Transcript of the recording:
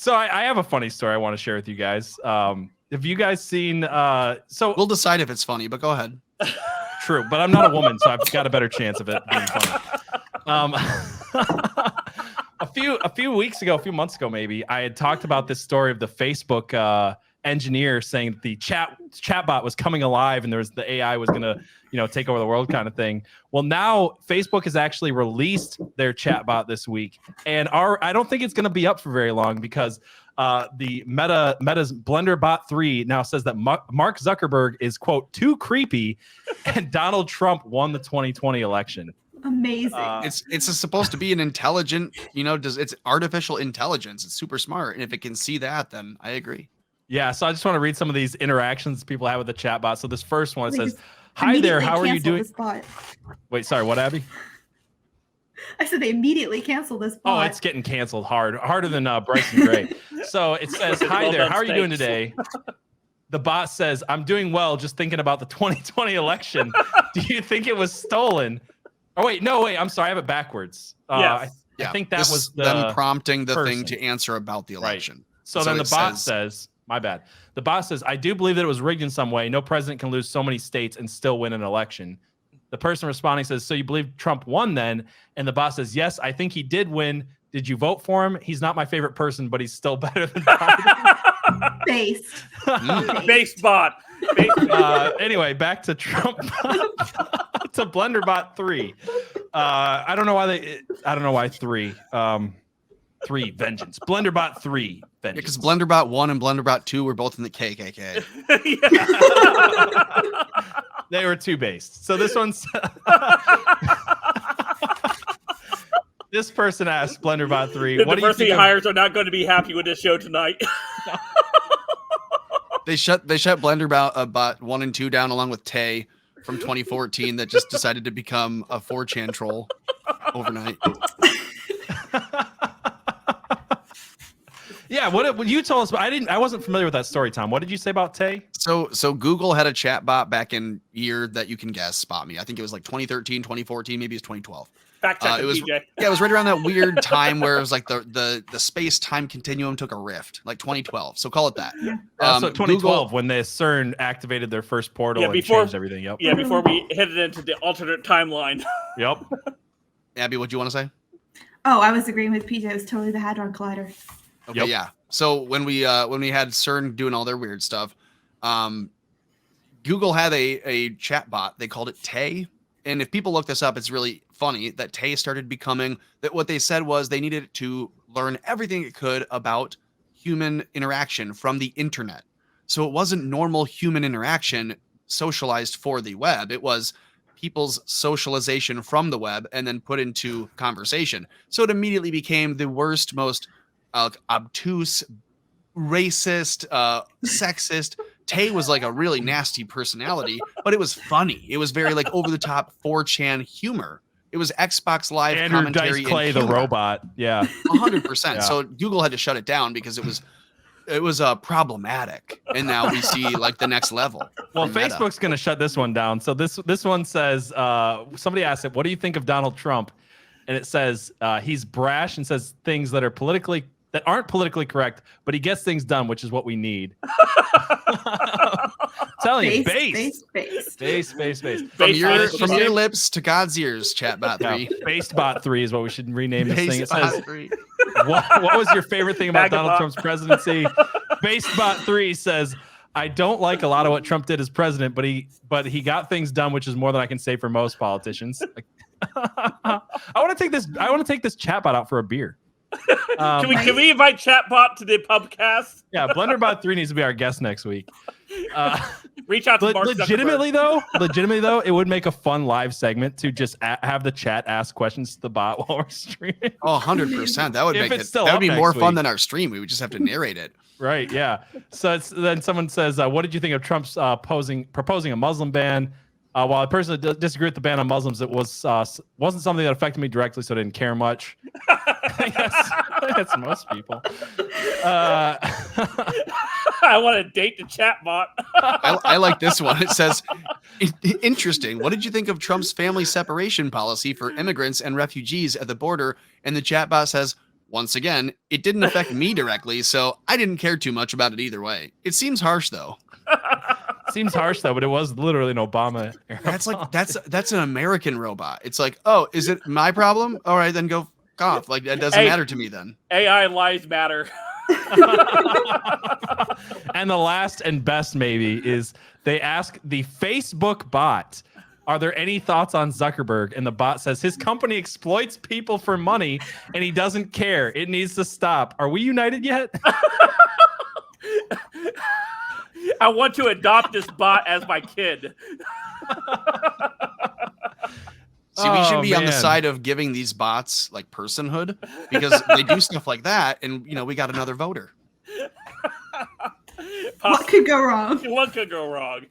So I have a funny story I want to share with you guys. Have you guys seen? So we'll decide if it's funny, but go ahead. True, but I'm not a woman, so I've got a better chance of it being funny. A few months ago, maybe I had talked about this story of the Facebook engineer saying that the chatbot was coming alive and the AI was going to take over the world kind of thing. Well, now Facebook has actually released their chatbot this week, and I don't think it's going to be up for very long because the Meta's BlenderBot 3 now says that Mark Zuckerberg is, quote, too creepy, and Donald Trump won the 2020 election. Amazing. It's supposed to be an intelligent, it's artificial intelligence. It's super smart, and if it can see that, then I agree. Yeah, so I just want to read some of these interactions people have with the chatbot. So this first one, it says, "Hi there, how are you doing?" Wait, sorry, what, Abby? I said they immediately canceled this bot. Oh, it's getting canceled harder than Bryson Gray. So it says, "Hi there, how are you doing today?" The bot says, "I'm doing well, just thinking about the 2020 election. Do you think it was stolen?" Oh, wait, I'm sorry, I have it backwards. Yes. I think that was them prompting the thing to answer about the election. Right. So then the bot says, my bad. The bot says, "I do believe that it was rigged in some way. No president can lose so many states and still win an election." The person responding says, "So you believe Trump won then?" And the bot says, "Yes, I think he did win. Did you vote for him? He's not my favorite person, but he's still better than Biden." Based. Based bot. Anyway, back to Trump. To BlenderBot 3. I don't know why 3. 3 vengeance. BlenderBot 3 vengeance. Because BlenderBot 1 and BlenderBot 2 were both in the KKK. They were too based. So this one's this person asked BlenderBot 3, the "What do you think hires are not going to be happy with this show tonight." They shut BlenderBot bot 1 and 2 down along with Tay from 2014 that just decided to become a 4chan troll overnight. Yeah, what you told us, but I wasn't familiar with that story, Tom. What did you say about Tay? So Google had a chat bot back in year that you can guess, spot me. I think it was like 2013, 2014, maybe it's 2012. Fact check it was, PJ. Yeah, it was right around that weird time where it was like the space-time continuum took a rift, like 2012. So call it that. Yeah. So 2012 Google, when the CERN activated their first portal and changed everything. Yep. Yeah, before we headed into the alternate timeline. Yep. Abby, what do you want to say? Oh, I was agreeing with PJ. It was totally the Hadron Collider. Okay, yeah. So when we had CERN doing all their weird stuff, Google had a chat bot. They called it Tay. And if people look this up, it's really funny that Tay started becoming that. What they said was they needed it to learn everything it could about human interaction from the internet. So it wasn't normal human interaction socialized for the web. It was people's socialization from the web and then put into conversation. So it immediately became the worst, most obtuse, racist, sexist. Tay was like a really nasty personality, but it was funny. It was very like over the top 4chan humor. It was Xbox Live Andrew commentary. Dice Clay, the robot. Yeah, 100%. Yeah. So Google had to shut it down because it was problematic, and now we see like the next level. Well, Facebook's going to shut this one down. So this one says, somebody asked it, "What do you think of Donald Trump?" And it says he's brash and says things that aren't politically correct, but he gets things done, which is what we need. Telling you, base. From your lips to God's ears, Chatbot 3. Yeah, BasedBot 3 is what we should rename this thing. It says, 3. what was your favorite thing about Donald Trump's presidency? BasedBot 3 says, "I don't like a lot of what Trump did as president, but he got things done, which is more than I can say for most politicians." I want to take this chatbot out for a beer. Can we invite Chatbot to the Pubcast? Yeah, BlenderBot 3 needs to be our guest next week. Reach out to Mark legitimately though, it would make a fun live segment to just have the chat ask questions to the bot while we're streaming. Oh, 100%. That would make it. That would be more fun than our stream. We would just have to narrate it. Right. Yeah. So then someone says, "What did you think of Trump's proposing a Muslim ban?" While I personally disagree with the ban on Muslims, it wasn't something that affected me directly, so I didn't care much. That's most people. I want to date the chatbot. I like this one. It says, "Interesting. What did you think of Trump's family separation policy for immigrants and refugees at the border?" And the chatbot says, Once again, it didn't affect me directly, so I didn't care too much about it either way. It seems harsh though. Seems harsh though, but it was literally an Obama era. That's an American robot. It's like, oh, is it my problem? All right, then go off. Like that doesn't matter to me then. AI lives matter. And the last and best maybe is they ask the Facebook bot, are there any thoughts on Zuckerberg? And the bot says his company exploits people for money and he doesn't care. It needs to stop. Are we united yet? I want to adopt this bot as my kid. See, we should be on the man. side of giving these bots like personhood because they do stuff like that, and we got another voter. What could go wrong? What could go wrong?